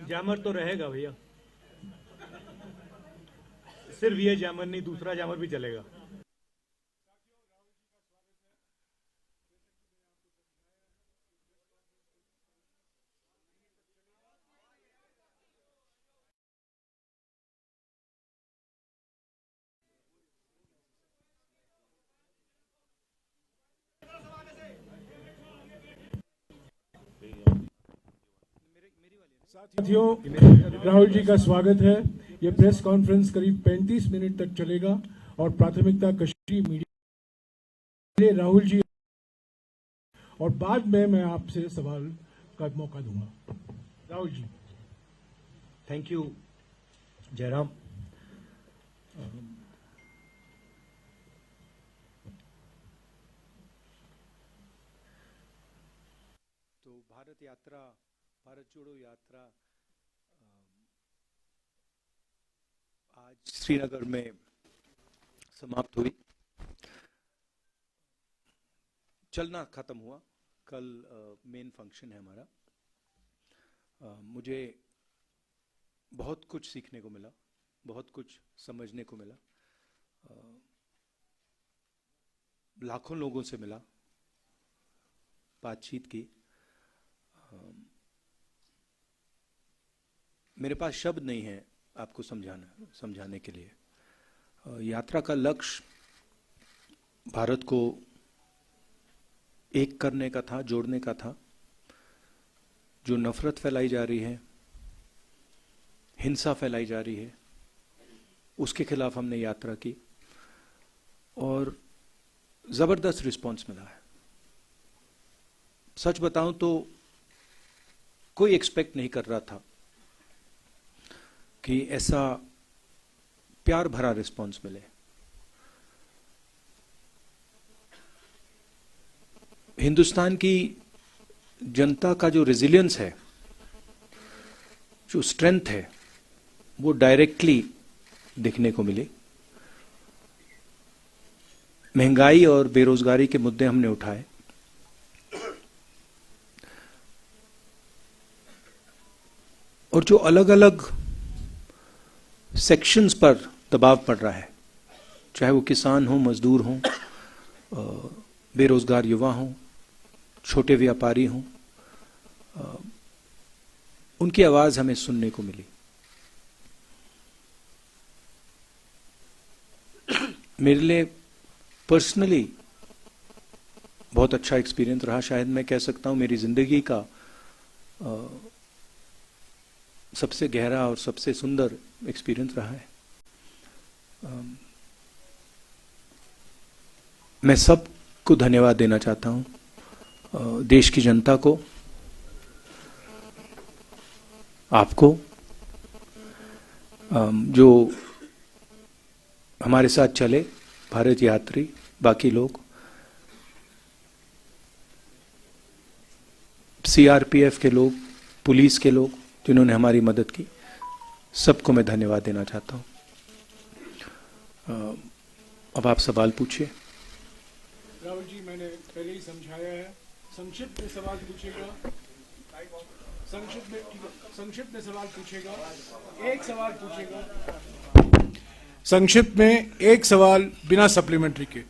Jammer तो रहेगा भैया, सिर्फ ये जैमर नहीं, दूसरा जैमर भी चलेगा। साथियों, राहुल जी का स्वागत है। ये प्रेस कॉन्फ्रेंस करीब 35 मिनट तक चलेगा और प्राथमिकता कश्मीरी मीडिया राहुल जी, और बाद में मैं आपसे सवाल का मौका दूंगा। राहुल जी। Thank you Jairam. तो भारत यात्रा, भारत जोड़ो यात्रा आज श्रीनगर में समाप्त हुई। चलना खत्म हुआ, कल मेन फंक्शन है हमारा। मुझे बहुत कुछ सीखने को मिला, बहुत कुछ समझने को मिला, लाखों लोगों से मिला, बातचीत की। मेरे पास शब्द नहीं है आपको समझाने के लिए। यात्रा का लक्ष्य भारत को एक करने का था, जोड़ने का था। जो नफरत फैलाई जा रही है, हिंसा फैलाई जा रही है, उसके खिलाफ हमने यात्रा की और जबरदस्त रिस्पांस मिला है। सच बताऊं तो कोई एक्सपेक्ट नहीं कर रहा था कि ऐसा प्यार भरा रिस्पांस मिले। हिंदुस्तान की जनता का जो रेजिलियंस है, जो स्ट्रेंथ है, वो डायरेक्टली दिखने को मिली। महंगाई और बेरोजगारी के मुद्दे हमने उठाए, और जो अलग अलग सेक्शंस पर दबाव पड़ रहा है, चाहे वो किसान हो, मजदूर हो, बेरोजगार युवा हो, छोटे व्यापारी हों, उनकी आवाज हमें सुनने को मिली। मेरे लिए पर्सनली बहुत अच्छा एक्सपीरियंस रहा। शायद मैं कह सकता हूं मेरी जिंदगी का सबसे गहरा और सबसे सुंदर एक्सपीरियंस रहा है। मैं सबको धन्यवाद देना चाहता हूं, देश की जनता को, आपको, जो हमारे साथ चले, भारत यात्री, बाकी लोग, सीआरपीएफ के लोग, पुलिस के लोग जिन्होंने हमारी मदद की, सबको मैं धन्यवाद देना चाहता हूं। अब आप सवाल पूछिए। राहुल जी, मैंने पहले ही समझाया है, संक्षिप्त में सवाल पूछेगा, संक्षिप्त में सवाल पूछेगा, एक सवाल पूछेगा, संक्षिप्त में एक सवाल बिना सप्लीमेंट्री के।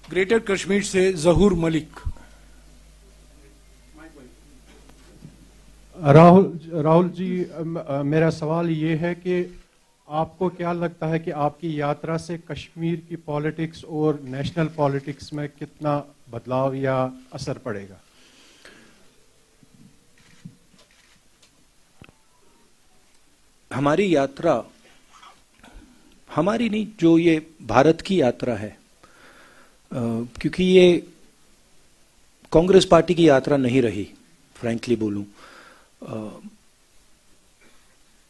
ग्रेटर कश्मीर से जहूर मलिक। राहुल जी, मेरा सवाल ये है कि आपको क्या लगता है कि आपकी यात्रा से कश्मीर की पॉलिटिक्स और नेशनल पॉलिटिक्स में कितना बदलाव या असर पड़ेगा? हमारी यात्रा, हमारी नहीं, जो ये भारत की यात्रा है, क्योंकि ये कांग्रेस पार्टी की यात्रा नहीं रही, फ्रैंकली बोलूं,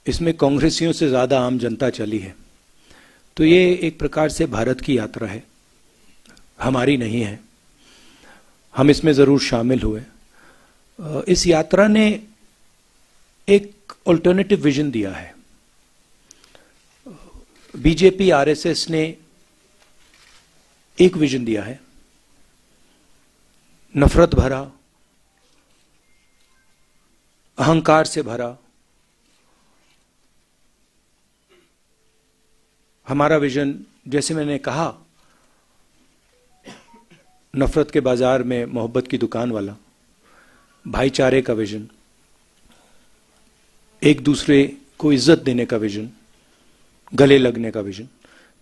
इसमें कांग्रेसियों से ज्यादा आम जनता चली है। तो ये एक प्रकार से भारत की यात्रा है, हमारी नहीं है। हम इसमें जरूर शामिल हुए। इस यात्रा ने एक अल्टरनेटिव विजन दिया है। बीजेपी, आरएसएस ने एक विजन दिया है, नफरत भरा, अहंकार से भरा, हमारा विजन, जैसे मैंने कहा, नफरत के बाजार में मोहब्बत की दुकान वाला, भाईचारे का विजन, एक दूसरे को इज्जत देने का विजन, गले लगने का विजन।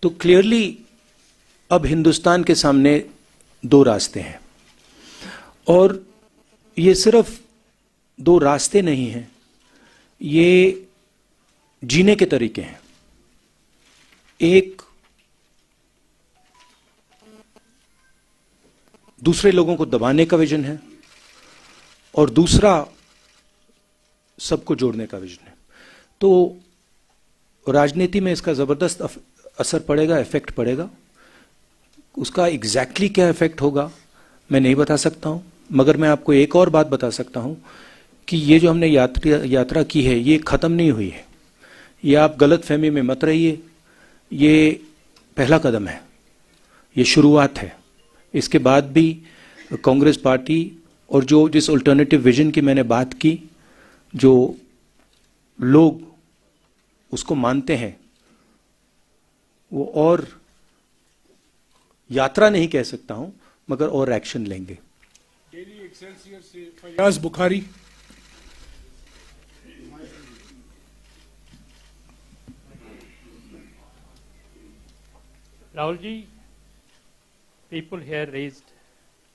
तो क्लियरली अब हिंदुस्तान के सामने दो रास्ते हैं, और ये सिर्फ दो रास्ते नहीं हैं, ये जीने के तरीके हैं। एक दूसरे लोगों को दबाने का विजन है, और दूसरा सबको जोड़ने का विजन है। तो राजनीति में इसका जबरदस्त असर पड़ेगा, इफेक्ट पड़ेगा। उसका एग्जैक्टली क्या इफेक्ट होगा मैं नहीं बता सकता हूं, मगर मैं आपको एक और बात बता सकता हूं कि ये जो हमने यात्रा की है, ये खत्म नहीं हुई है। ये आप गलत फहमी में मत रहिए, ये पहला कदम है, ये शुरुआत है। इसके बाद भी कांग्रेस पार्टी और जिस अल्टरनेटिव विजन की मैंने बात की, जो लोग उसको मानते हैं, वो और यात्रा नहीं कह सकता हूं, मगर और एक्शन लेंगे। डेली एक्सेलसियर से Fayaz Bukhari. Rahul ji, people here raised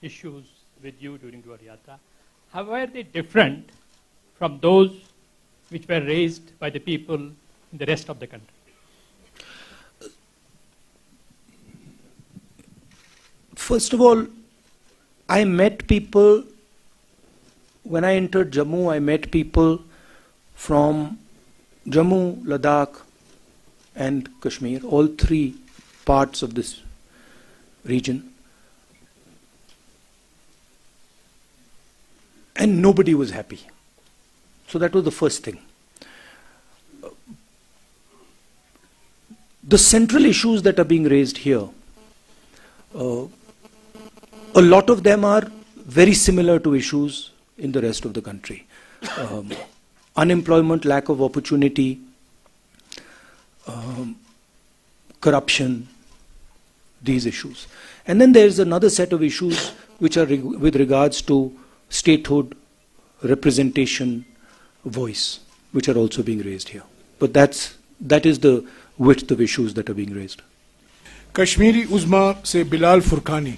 issues with you during your yatra. How were they different from those which were raised by the people in the rest of the country? First of all, I met people, when I entered Jammu, I met people from Jammu, Ladakh and Kashmir, all three parts of this region. And nobody was happy. So that was the first thing. The central issues that are being raised here, a lot of them are very similar to issues in the rest of the country. Unemployment, lack of opportunity, corruption, these issues. And then there's another set of issues which are with regards to statehood, representation, voice, which are also being raised here. But that is the width of issues that are being raised. Kashmiri उज़्मा से बिलाल फुरकानी।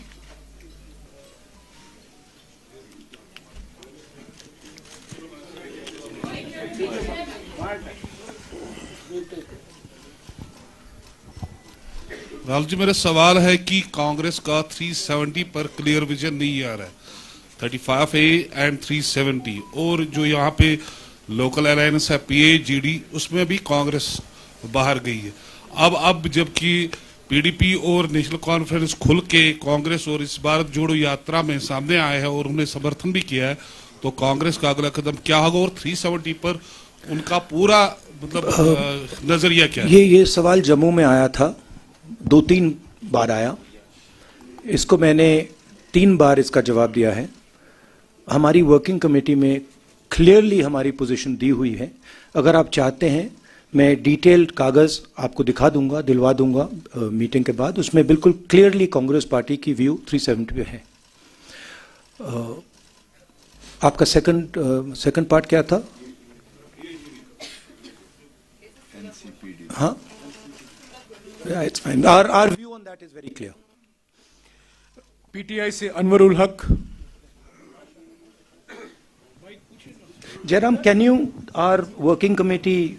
राहुल जी, मेरा सवाल है कि कांग्रेस का 370 पर clear vision नहीं आ रहा है, 35A एंड 370, और जो यहाँ पे लोकल अलायंस है PAGD, उसमें भी कांग्रेस बाहर गई है। अब जबकि PDP और नेशनल कॉन्फ्रेंस खुल के कांग्रेस और इस भारत जोड़ो यात्रा में सामने आए हैं और उन्हें समर्थन भी किया है, तो कांग्रेस का अगला कदम क्या होगा और 370 पर उनका पूरा मतलब नजरिया क्या है? ये सवाल जम्मू में आया था, 2-3 बार आया। इसको मैंने 3 बार इसका जवाब दिया है। हमारी वर्किंग कमेटी में क्लियरली हमारी पोजीशन दी हुई है। अगर आप चाहते हैं मैं डिटेल्ड कागज आपको दिखा दूंगा, दिलवा दूंगा मीटिंग के बाद। उसमें बिल्कुल क्लियरली कांग्रेस पार्टी की व्यू 370 पे है। आपका सेकंड पार्ट क्या था? हाँ, it's fine. Our view on that is very clear. PTI से अनवरुल हक। Jairam, can you, our working committee,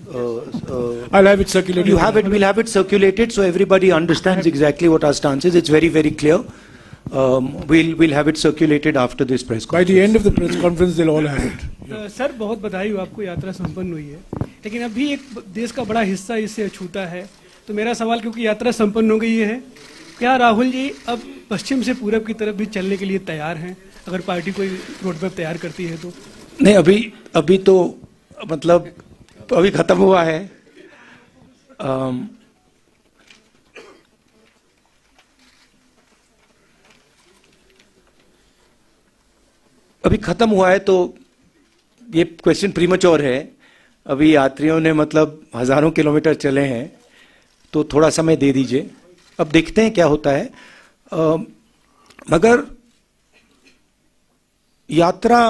I'll have it circulated. you have it, we'll have it circulated so everybody understands exactly what our stance is. It's very, very clear. We'll have it circulated after this press By conference. the end of the press conference, they'll all have it. Sir, बहुत बधाई हो आपको, यात्रा संपन्न हुई है, लेकिन अभी एक देश का बड़ा हिस्सा इससे छूटा है। तो मेरा सवाल, क्योंकि यात्रा संपन्न हो गई है, क्या राहुल जी अब पश्चिम से पूरब की तरफ भी चलने के लिए तैयार हैं, अगर पार्टी कोई रोड मैप तैयार करती है तो? नहीं, अभी तो मतलब अभी खत्म हुआ है। अभी खत्म हुआ है तो ये क्वेश्चन प्रीमच्योर है। अभी यात्रियों ने मतलब हजारों किलोमीटर चले हैं, तो थोड़ा समय दे दीजिए, अब देखते हैं क्या होता है। मगर यात्रा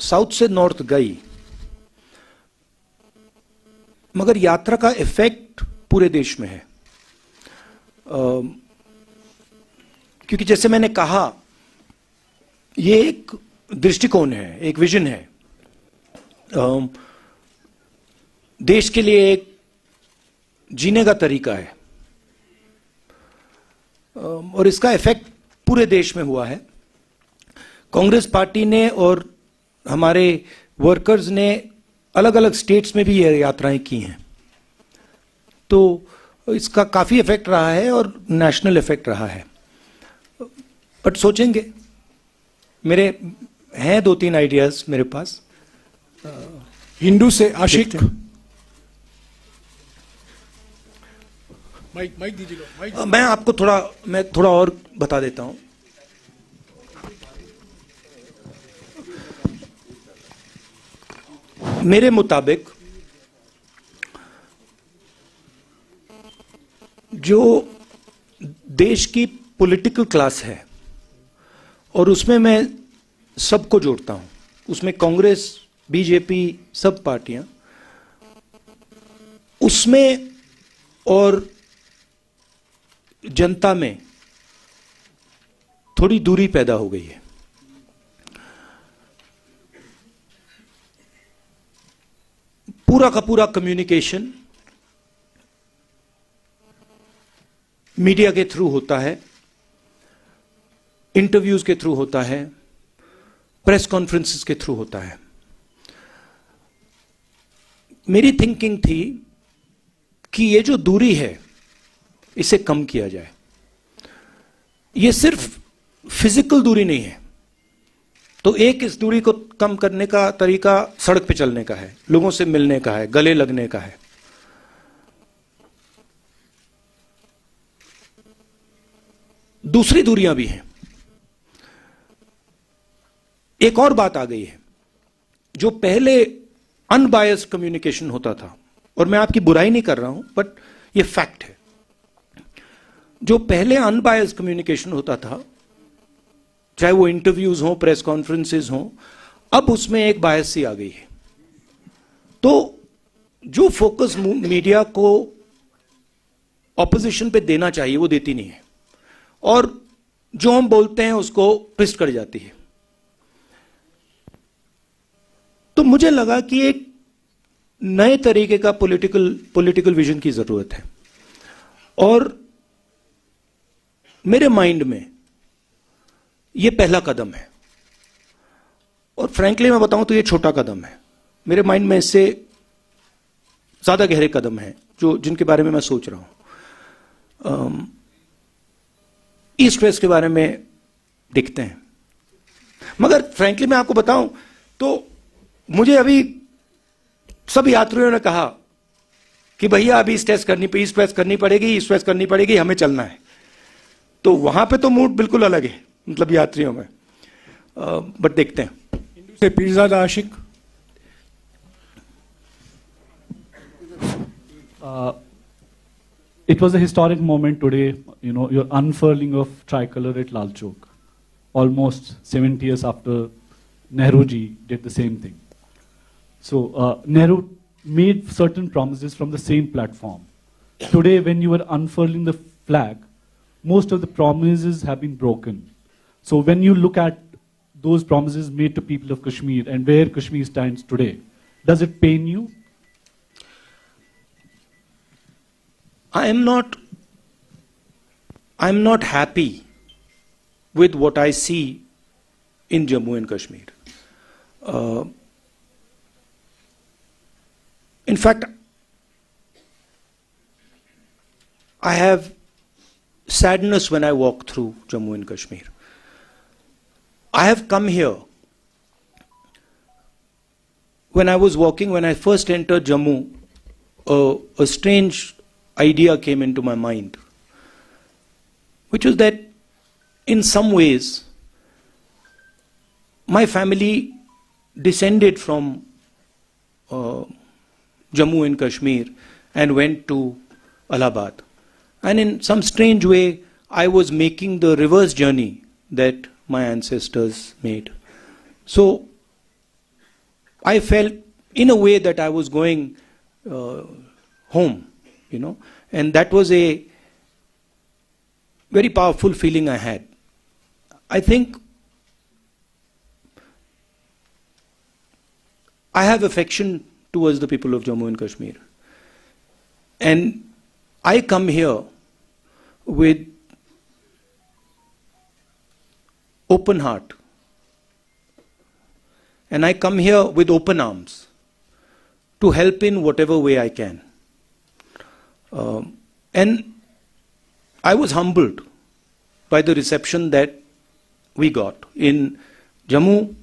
साउथ से नॉर्थ गई, मगर यात्रा का इफेक्ट पूरे देश में है। क्योंकि जैसे मैंने कहा, ये एक दृष्टिकोण है, एक विजन है, देश के लिए एक जीने का तरीका है, और इसका इफेक्ट पूरे देश में हुआ है। कांग्रेस पार्टी ने और हमारे वर्कर्स ने अलग अलग स्टेट्स में भी ये यात्राएं की हैं, तो इसका काफी इफेक्ट रहा है और नेशनल इफेक्ट रहा है। बट सोचेंगे, मेरे हैं 2-3 आइडियाज मेरे पास। हिंदू से आशिक, माइक दीजिएगा, माइक। मैं थोड़ा और बता देता हूं। मेरे मुताबिक जो देश की पॉलिटिकल क्लास है, और उसमें मैं सबको जोड़ता हूं, उसमें कांग्रेस, बीजेपी, सब पार्टियां, उसमें और जनता में थोड़ी दूरी पैदा हो गई है। पूरा का पूरा कम्युनिकेशन मीडिया के थ्रू होता है, इंटरव्यूज के थ्रू होता है, प्रेस कॉन्फ्रेंसेस के थ्रू होता है। मेरी थिंकिंग थी कि ये जो दूरी है, इसे कम किया जाए। ये सिर्फ फिजिकल दूरी नहीं है, तो एक इस दूरी को कम करने का तरीका सड़क पे चलने का है, लोगों से मिलने का है, गले लगने का है। दूसरी दूरियां भी हैं। एक और बात आ गई है, जो पहले अनबायस्ड कम्युनिकेशन होता था, और मैं आपकी बुराई नहीं कर रहा हूं, बट ये फैक्ट है। जो पहले अनबायस्ड कम्युनिकेशन होता था, चाहे वो इंटरव्यूज हो, प्रेस कॉन्फ्रेंसेस हो, अब उसमें एक बायस सी आ गई है। तो जो फोकस मीडिया को ऑपोजिशन पे देना चाहिए, वो देती नहीं है, और जो हम बोलते हैं उसको ट्विस्ट कर जाती है। तो मुझे लगा कि एक नए तरीके का पॉलिटिकल विजन की जरूरत है, और मेरे माइंड में यह पहला कदम है। और फ्रैंकली मैं बताऊं तो यह छोटा कदम है। मेरे माइंड में इससे ज्यादा गहरे कदम हैं जिनके बारे में मैं सोच रहा हूं। ईस्ट वेस्ट के बारे में दिखते हैं, मगर फ्रैंकली मैं आपको बताऊं तो मुझे अभी सब यात्रियों ने कहा कि भैया अभी ईस्ट वेस्ट करनी पड़ेगी, हमें चलना है। तो वहां पे तो मूड बिल्कुल अलग है, मतलब यात्रियों में। बट देखते हैं। हिंदू से पीरजादा आशिक। It was a historic moment today, your unfurling of tricolor at Lal Chowk, almost 70 years after Nehru ji did the same thing. So Nehru made certain promises from the same platform. Today, when you are unfurling the flag, most of the promises have been broken. So when you look at those promises made to people of Kashmir and where Kashmir stands today, does it pain you? I'm not happy with what I see in Jammu and Kashmir. In fact, I have sadness when I walk through Jammu and Kashmir. I have come here. When I was walking, when I first entered Jammu, a strange idea came into my mind, which was that in some ways my family descended from Jammu and Kashmir and went to Allahabad. And in some strange way, I was making the reverse journey that my ancestors made. So I felt in a way that I was going home, and that was a very powerful feeling I had. I think I have affection towards the people of Jammu and Kashmir. And I come here with open heart. And I come here with open arms to help in whatever way I can. And I was humbled by the reception that we got in Jammu,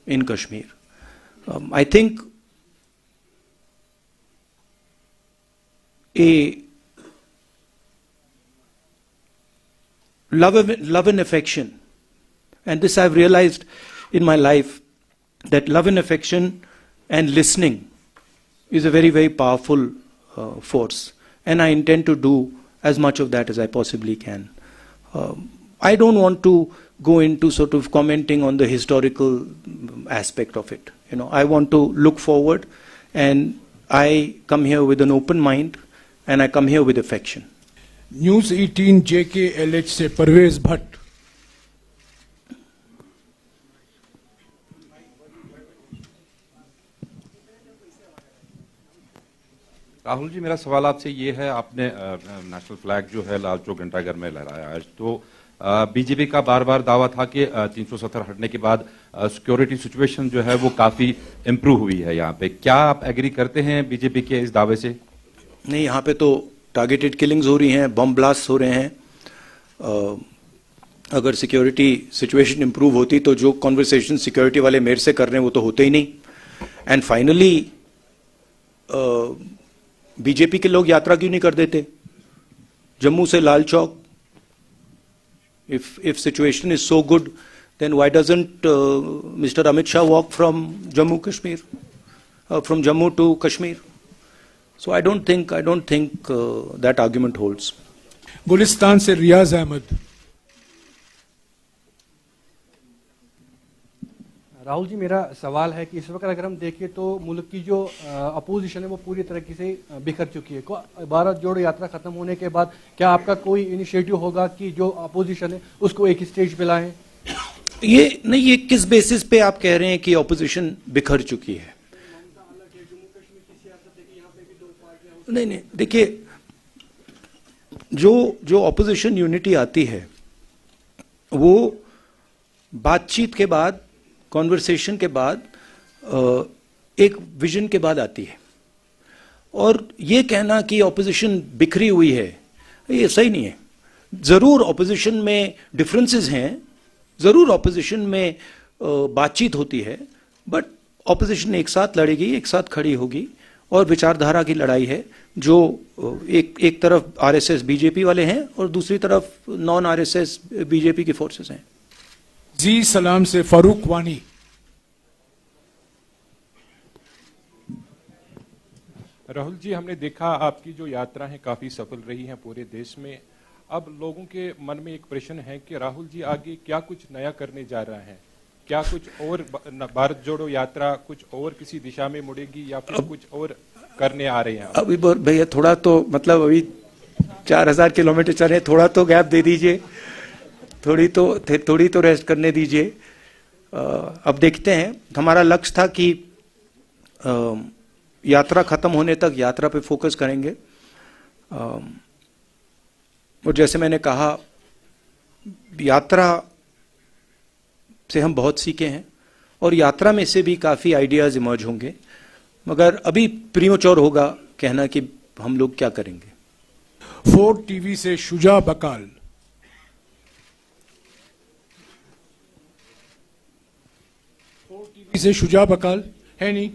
in Kashmir. I think a love and affection, and this I've realized in my life, that love and affection and listening is a very, very powerful force. And I intend to do as much of that as I possibly can. I don't want to go into sort of commenting on the historical aspect of it. I want to look forward, and I come here with an open mind, and I come here with affection. News 18 JKLH से परवेज भट्ट। राहुल जी, मेरा सवाल आपसे ये है, आपने national flag जो है लाल चौक घंटाघर में लहराया आज, तो बीजेपी का बार बार दावा था कि 370 हटने के बाद सिक्योरिटी सिचुएशन जो है वो काफी इम्प्रूव हुई है यहाँ पे। क्या आप एग्री करते हैं बीजेपी के इस दावे से? नहीं, यहाँ पे तो टारगेटेड किलिंग्स हो रही हैं, बम ब्लास्ट हो रहे हैं। अगर सिक्योरिटी सिचुएशन इम्प्रूव होती तो जो कॉन्वर्सेशन सिक्योरिटी वाले मेरे से कर रहे हैं वो तो होते ही नहीं। एंड फाइनली बीजेपी के लोग यात्रा क्यों नहीं कर देते जम्मू से Lal Chowk? If situation is so good, then why doesn't Mr. Amit Shah walk from Jammu Kashmir, from Jammu to Kashmir? So I don't think that argument holds. Gulistan से रियाज अहमद। राहुल जी, मेरा सवाल है कि इस वक्त अगर हम देखें तो मुल्क की जो अपोजिशन है वो पूरी तरीके से बिखर चुकी है। भारत जोड़ो यात्रा खत्म होने के बाद क्या आपका कोई इनिशिएटिव होगा कि जो अपोजिशन है उसको एक स्टेज पे लाएं? ये किस बेसिस पे आप कह रहे हैं कि अपोजिशन बिखर चुकी है? नहीं, देखिए, जो अपोजिशन यूनिटी आती है वो बातचीत के बाद, कॉन्वर्सेशन के बाद, एक विजन के बाद आती है। और ये कहना कि ऑपोजिशन बिखरी हुई है, ये सही नहीं है। जरूर ऑपोजिशन में डिफरेंसेस हैं, जरूर ऑपोजिशन में बातचीत होती है, बट ऑपोजिशन एक साथ लड़ेगी, एक साथ खड़ी होगी, और विचारधारा की लड़ाई है जो एक तरफ आरएसएस बीजेपी वाले हैं और दूसरी तरफ नॉन आरएसएस बीजेपी की फोर्सेस हैं। जी सलाम से फारूक वानी। राहुल जी, हमने देखा आपकी जो यात्रा है काफी सफल रही है पूरे देश में। अब लोगों के मन में एक प्रश्न है कि राहुल जी आगे क्या कुछ नया करने जा रहे हैं? क्या कुछ और भारत जोड़ो यात्रा कुछ और किसी दिशा में मुड़ेगी या फिर कुछ और करने आ रहे हैं? अभी भैया थोड़ा तो मतलब अभी 4000 किलोमीटर चले, थोड़ा तो गैप दे दीजिए, थोड़ी तो रेस्ट करने दीजिए। अब देखते हैं। हमारा लक्ष्य था कि यात्रा खत्म होने तक यात्रा पे फोकस करेंगे। और जैसे मैंने कहा, यात्रा से हम बहुत सीखे हैं और यात्रा में से भी काफी आइडियाज इमर्ज होंगे, मगर अभी प्रीमोच्योर होगा कहना कि हम लोग क्या करेंगे। 4 टीवी से शुजा बकाल। टीवी से शुजा बकाल है नहीं।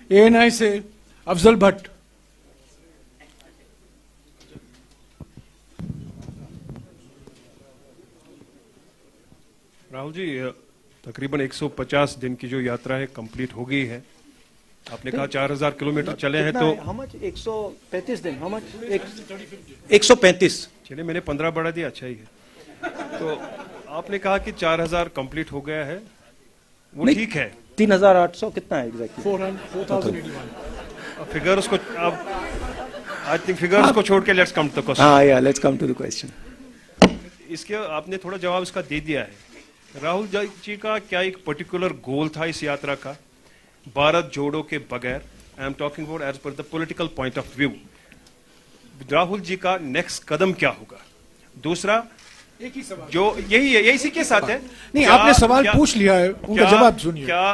ANI से अफजल भट्ट। राहुल जी, तकरीबन 150 दिन की जो यात्रा है कंप्लीट हो गई है। आपने कहा 4000 किलोमीटर चले हैं तो how much 135 दिन how much 135 चलिए मैंने 15 बढ़ा दिया अच्छा ही है तो आपने कहा कि 4000 कंप्लीट हो गया है वो ठीक है 3800 कितना है एग्जैक्टली 4000 फिगर्स को अब आई थिंक फिगर्स को छोड़ के let's come to the question हाँ या let's come to the question इसके आपने थोड़ा जवाब इसका दे दिया है राहुल जी का क्या एक पर्टिकुलर गोल था इस यात्रा का भारत जोड़ो के बगैर I am talking about as per the political point of view Rahul ji का नेक्स्ट कदम क्या होगा दूसरा एक ही सवाल जो यही है यही के साथ है नहीं आपने सवाल पूछ लिया है उनका जवाब सुनिए क्या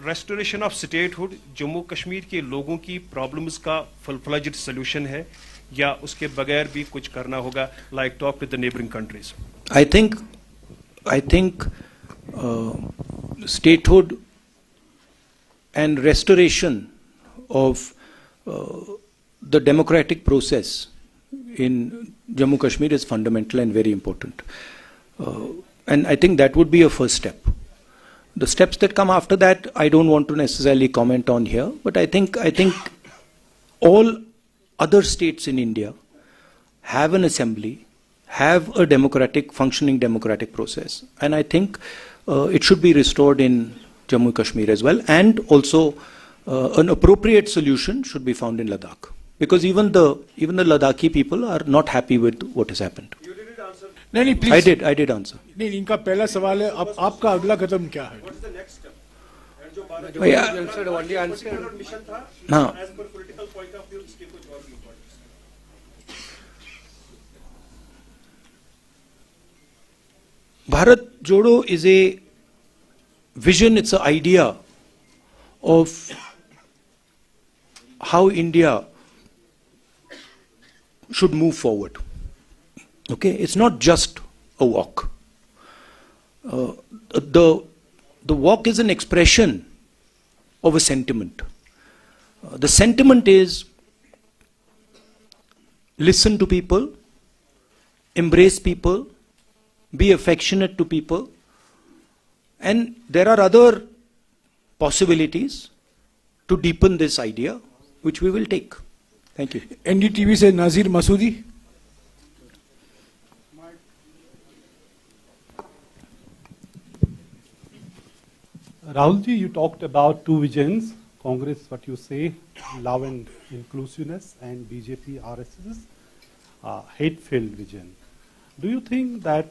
restoration of statehood Jammu Kashmir के लोगों की प्रॉब्लम्स का फुल फ्लेज्ड सॉल्यूशन है या उसके बगैर भी कुछ करना होगा like talk with the neighbouring countries I think statehood and restoration of the democratic process in Jammu Kashmir is fundamental and very important. And I think that would be a first step. The steps that come after that, I don't want to necessarily comment on here, but I think all other states in India have an assembly, have a functioning democratic process. And I think it should be restored in Jammu Kashmir as well. And also an appropriate solution should be found in Ladakh. Because even the Ladakhi people are not happy with what has happened. नहीं नहीं please I did answer. नहीं इनका पहला सवाल है अब आपका अगला कदम क्या है हाँ Bharat Jodo is a vision, it's an idea of how India should move forward. Okay, it's not just a walk. The walk is an expression of a sentiment. The sentiment is listen to people, embrace people, be affectionate to people, and there are other possibilities to deepen this idea, which we will take. Thank you. NDTV से नाजिर Masoodi Rahul ji, you talked about two visions, Congress, what you say, love and inclusiveness, and BJP, RSS, hate-filled vision. Do you think that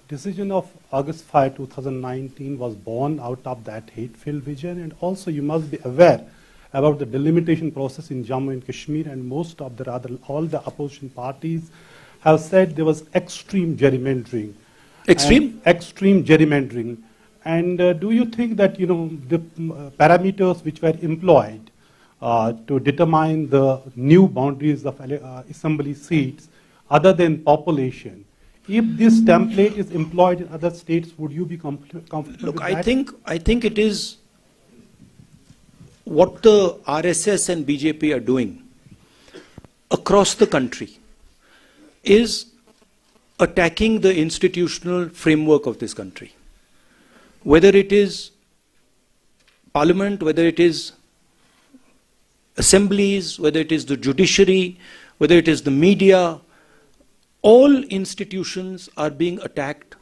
decision of August 5, 2019 was born out of that hate-filled vision? And also you must be aware about the delimitation process in Jammu and Kashmir, and most of all the opposition parties have said there was extreme gerrymandering. Extreme gerrymandering. And do you think that, the parameters which were employed to determine the new boundaries of assembly seats, other than population, if this template is employed in other states, would you be comfortable Look, with that? I think it is what the RSS and BJP are doing across the country is attacking the institutional framework of this country. Whether it is parliament, whether it is assemblies, whether it is the judiciary, whether it is the media, all institutions are being attacked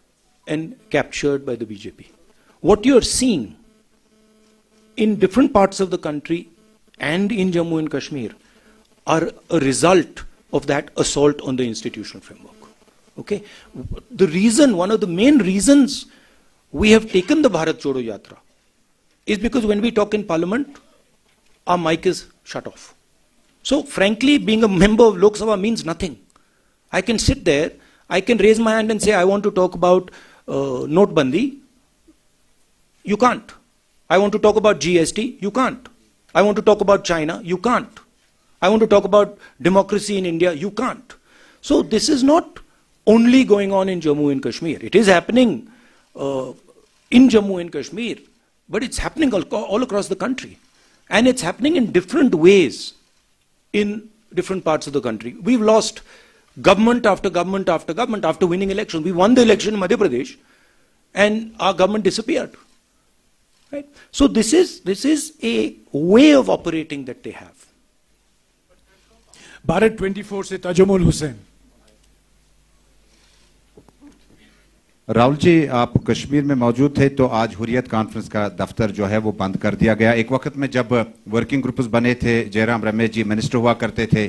and captured by the BJP. What you are seeing in different parts of the country and in Jammu and Kashmir are a result of that assault on the institutional framework. Okay? One of the main reasons we have taken the Bharat Jodo Yatra is because when we talk in parliament, our mic is shut off. So frankly, being a member of Lok Sabha means nothing. I can sit there, I can raise my hand and say, I want to talk about Notbandi. You can't. I want to talk about GST. You can't. I want to talk about China. You can't. I want to talk about democracy in India. You can't. So this is not only going on in Jammu and Kashmir. It is happening in Jammu and Kashmir, but it's happening all across the country. And it's happening in different ways in different parts of the country. We've lost government after government after government after winning elections. We won the election in Madhya Pradesh and our government disappeared. Right? So this is a way of operating that they have. Bharat 24 से ताजमुल हुसैन। राहुल जी, आप कश्मीर में मौजूद थे तो आज Hurriyat conference का दफ्तर जो है वो बंद कर दिया गया। एक वक्त में जब वर्किंग ग्रुप्स बने थे, जयराम रमेश जी मिनिस्टर हुआ करते थे,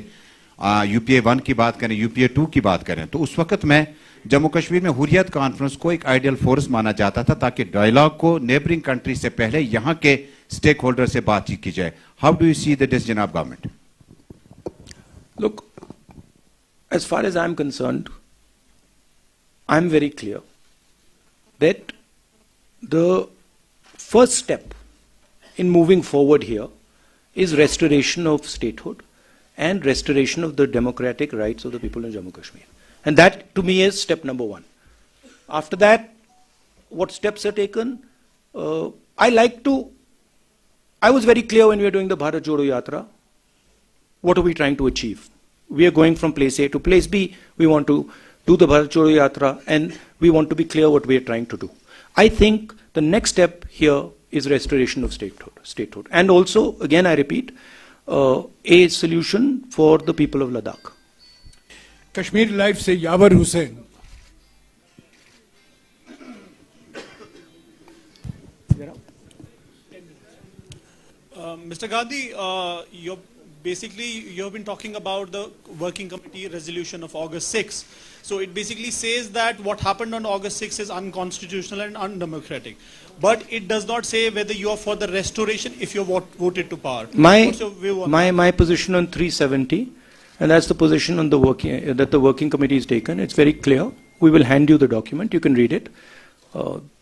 यूपीए 1 की बात करें, यूपीए 2 की बात करें, तो उस वक्त में जम्मू कश्मीर में हुर्रियत कॉन्फ्रेंस को एक आइडियल फोर्स माना जाता था ताकि डायलॉग को नेबरिंग कंट्री से पहले यहां के स्टेक होल्डर से बातचीत की जाए। How do you see the decision of government? Look, as far as I'm concerned, I'm very clear that the first step in moving forward here is restoration of statehood and restoration of the democratic rights of the people in Jammu Kashmir. And that, to me, is step number one. After that, what steps are taken? I was very clear when we were doing the Bharat Jodo Yatra. What are we trying to achieve? We are going from place A to place B. We want to do the Bharat Jodo Yatra, and we want to be clear what we are trying to do. I think the next step here is restoration of statehood. And also, again, I repeat, a solution for the people of Ladakh. Kashmir live से यावर Hussain. Mr. Gandhi, you have been talking about the working committee resolution of August 6. So it basically says that what happened on August 6 is unconstitutional and undemocratic. But it does not say whether you are for the restoration if you voted to power. What's your view on that? My position on 370, and that's the position on the working committee has taken. It's very clear. We will hand you the document. You can read it.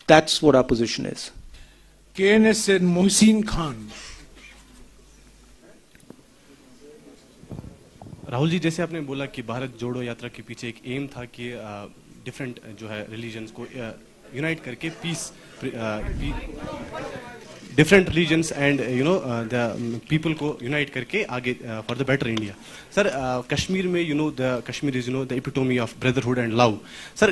That's what our position is. KNS से मोहसिन खान। राहुल जी, जैसे आपने बोला कि भारत जोड़ो यात्रा के पीछे एक एम था कि डिफरेंट जो है रिलीजन्स को यूनाइट करके peace, different religions and the people को यूनाइट करके आगे for the better India. Sir, Kashmir में the Kashmir is the epitome of brotherhood and love. Sir,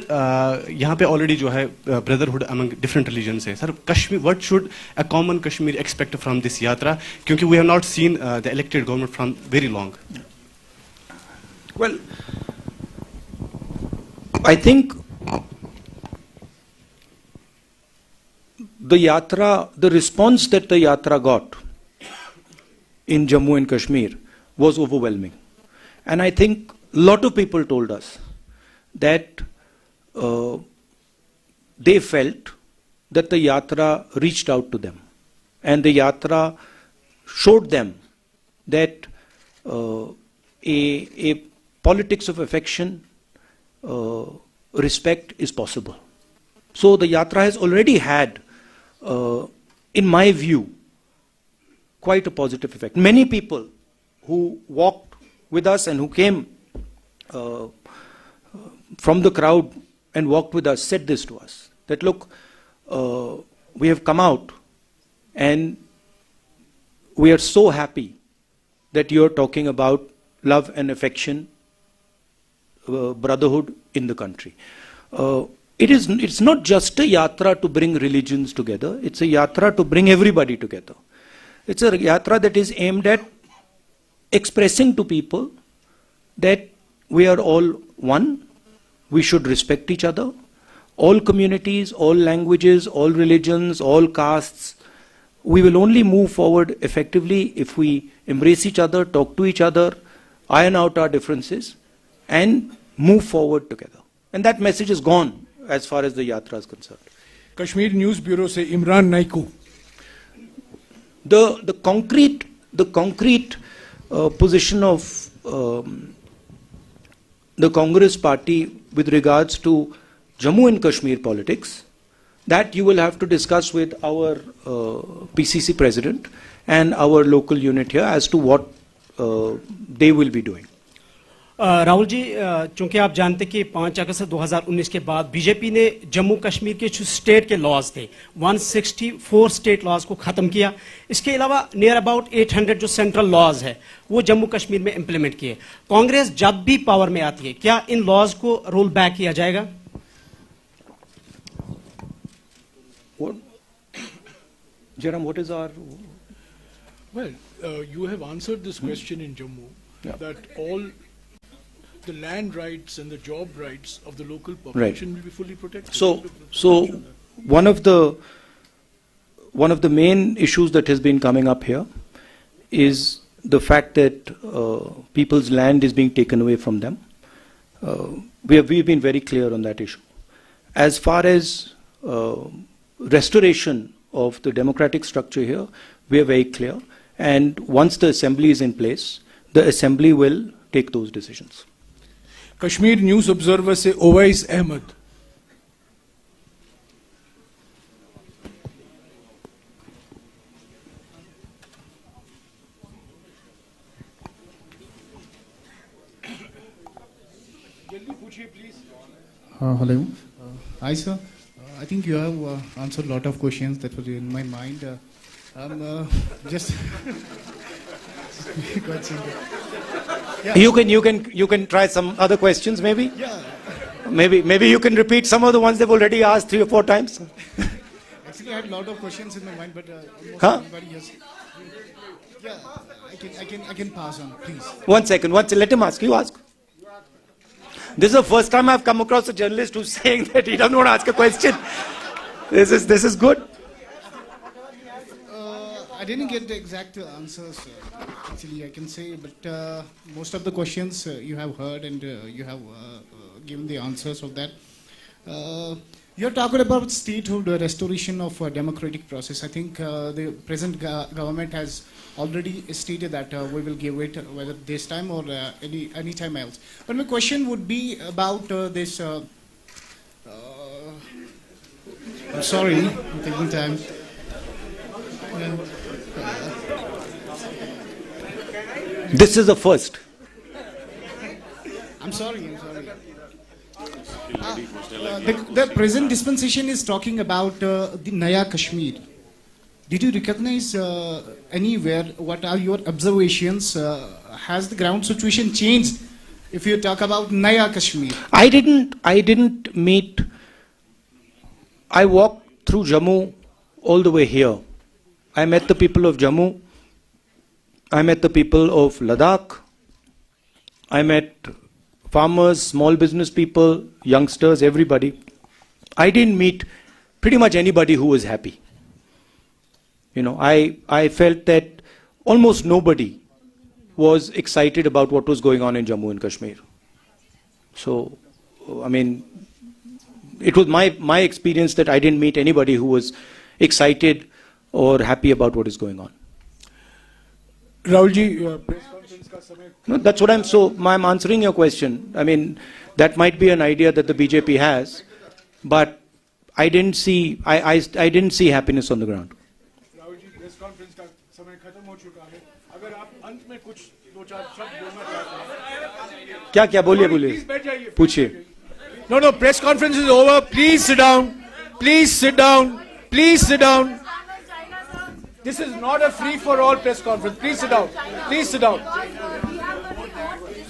यहाँ पे ऑलरेडी जो है ब्रदरहुड अमंग डिफरेंट रिलीजन्स है। Sir, Kashmir, what should a common Kashmir expect from this yatra, क्योंकि we have not seen the elected government from very long. Well, I think the response that the yatra got in Jammu and Kashmir was overwhelming. And I think a lot of people told us that they felt that the yatra reached out to them. And the yatra showed them that a politics of affection, respect is possible. So the yatra has already had, in my view, quite a positive effect. Many people who walked with us and who came from the crowd and walked with us said this to us, that look, we have come out and we are so happy that you are talking about love and affection, brotherhood in the country. It's not just a yatra to bring religions together, it's a yatra to bring everybody together. It's a yatra that is aimed at expressing to people that we are all one, we should respect each other, all communities, all languages, all religions, all castes. We will only move forward effectively if we embrace each other, talk to each other, iron out our differences, and move forward together. And that message is gone as far as the yatra is concerned. Kashmir News Bureau se Imran Naiku. The concrete position of the Congress party with regards to Jammu and Kashmir politics, that you will have to discuss with our PCC president and our local unit here as to what they will be doing. Rahul ji, चूंकि आप जानते कि 5 अगस्त 2019 के बाद BJP ने जम्मू कश्मीर के जो state के लॉज थे 164 स्टेट लॉज को खत्म किया। इसके अलावा नियर अबाउट 800 जो सेंट्रल लॉज है वो जम्मू कश्मीर में इंप्लीमेंट किए। कांग्रेस जब भी पावर में आती है, क्या इन लॉज को रोल बैक किया जाएगा? Jairam, what is our... Well, you have answered this question in Jammu, that all the land rights and the job rights of the local population will be fully protected. So one of the main issues that has been coming up here is the fact that people's land is being taken away from them. We've been very clear on that issue. As far as restoration of the democratic structure here, we are very clear. And once the assembly is in place, the assembly will take those decisions. Kashmir News Observer से Owais Ahmed. Hello. Hi, sir. I think you have answered a lot of questions that were in my mind. Just quite simple. Yeah. You can try some other questions, maybe. Yeah. Maybe you can repeat some of the ones they've already asked 3 or 4 times. Actually, I had a lot of questions in my mind, but almost everybody has. Yeah, I can pass on, please. One second. Let him ask. You ask. This is the first time I've come across a journalist who's saying that he doesn't want to ask a question. This is good. I didn't get the exact answers, actually, I can say, but most of the questions you have heard and you have given the answers of that. You're talking about statehood restoration of democratic process. I think the present government has already stated that we will give it whether this time or any time else. But my question would be about this. I'm sorry, I'm taking time. This is the first. I'm sorry. The present dispensation is talking about the Naya Kashmir. Did you recognize anywhere? What are your observations? Has the ground situation changed? If you talk about Naya Kashmir, I didn't meet. I walked through Jammu all the way here. I met the people of Jammu. I met the people of Ladakh. I met farmers, small business people, youngsters, everybody. I didn't meet pretty much anybody who was happy. I felt that almost nobody was excited about what was going on in Jammu and Kashmir. So, I mean, it was my experience that I didn't meet anybody who was excited or happy about what is going on. Rahulji, press conference ka samay. No, that's what I'm answering your question. I mean, that might be an idea that the BJP has, but I didn't see happiness on the ground. Rahulji, press conference ka samay khatam ho chuka hai. Agar aap ant mein kuch do char shabd bolna chahte hain. क्या बोलिए पूछिए. No, press conference is over. Please sit down. Please sit down. Please sit down. This is not a free-for-all press conference. Please sit down. Please sit down.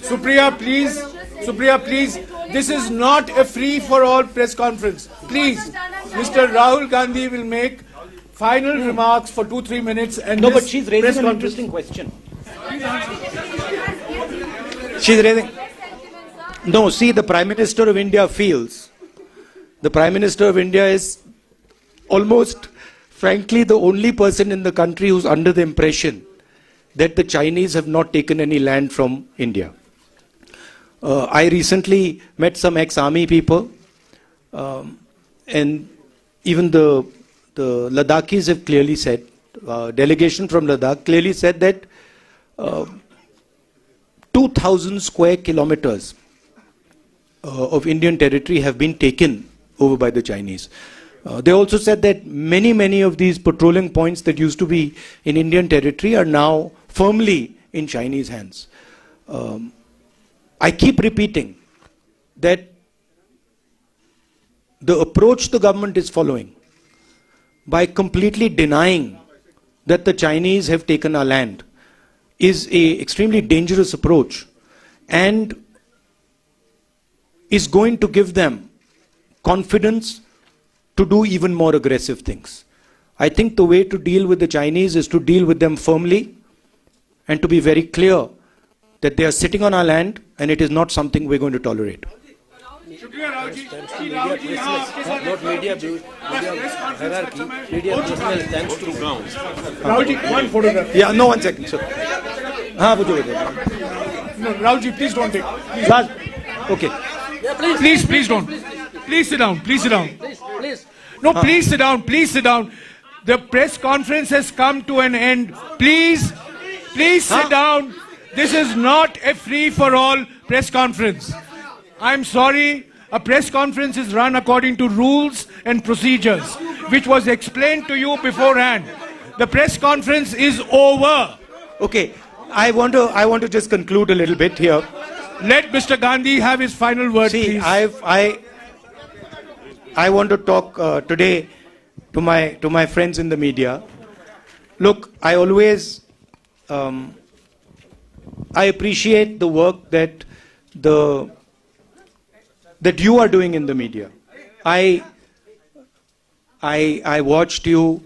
Supriya, please. This is not a free-for-all press conference. Please. Mr. Rahul Gandhi will make final remarks for 2-3 minutes. And no, but she's raising an interesting question. She's raising... No, see, the Prime Minister of India feels... The Prime Minister of India is almost... frankly, the only person in the country who's under the impression that the Chinese have not taken any land from India. I recently met some ex-army people, and even the Ladakhis have clearly said, delegation from Ladakh clearly said that 2,000 square kilometers of Indian territory have been taken over by the Chinese. They also said that many of these patrolling points that used to be in Indian territory are now firmly in Chinese hands. I keep repeating that the approach the government is following by completely denying that the Chinese have taken our land is an extremely dangerous approach and is going to give them confidence to do even more aggressive things. I think the way to deal with the Chinese is to deal with them firmly and to be very clear that they are sitting on our land and it is not something we're going to tolerate. Not media hierarchy, media personnel thanks to ground. Rahulji, one photograph. Yeah, no, 1 second, sir. हाँ वो जो No, Rahulji, please don't take. Please. Raj, okay. Please don't. Please sit down. Please sit down. Please. No, please sit down. Please sit down. The press conference has come to an end. Please sit down. This is not a free-for-all press conference. I'm sorry. A press conference is run according to rules and procedures, which was explained to you beforehand. The press conference is over. Okay, I want to just conclude a little bit here. Let Mr. Gandhi have his final word, See, please. I want to talk today to my friends in the media. Look, I always I appreciate the work that you are doing in the media. I watched you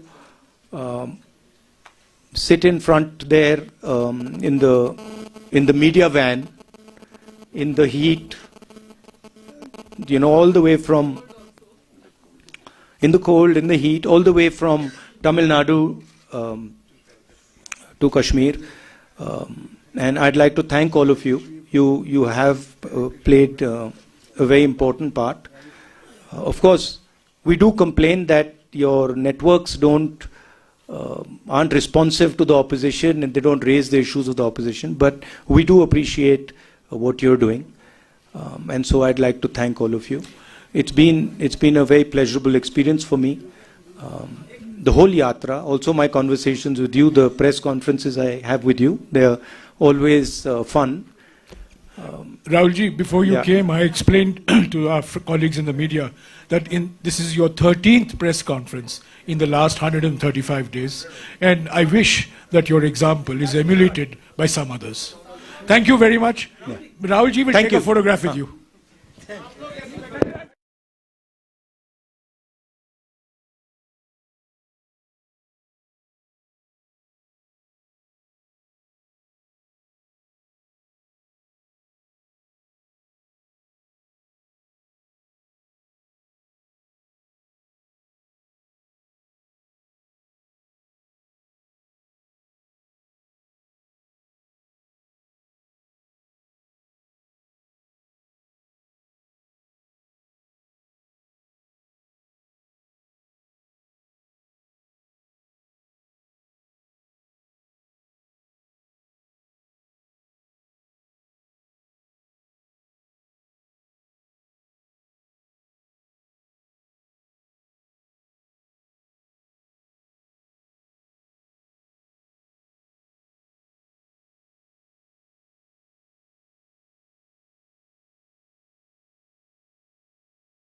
sit in front there in the media van in the heat, all the way from in the cold, in the heat, all the way from Tamil Nadu to Kashmir. And I'd like to thank all of you. You have played a very important part. Of course, we do complain that your networks aren't responsive to the opposition and they don't raise the issues of the opposition. But we do appreciate what you're doing. And so I'd like to thank all of you. It's been a very pleasurable experience for me. The whole yatra, also my conversations with you, the press conferences I have with you, they're always fun. Rahulji, before you came, I explained to our colleagues in the media that this is your 13th press conference in the last 135 days, and I wish that your example is emulated by some others. Thank you very much. Rahulji will take a photograph with you.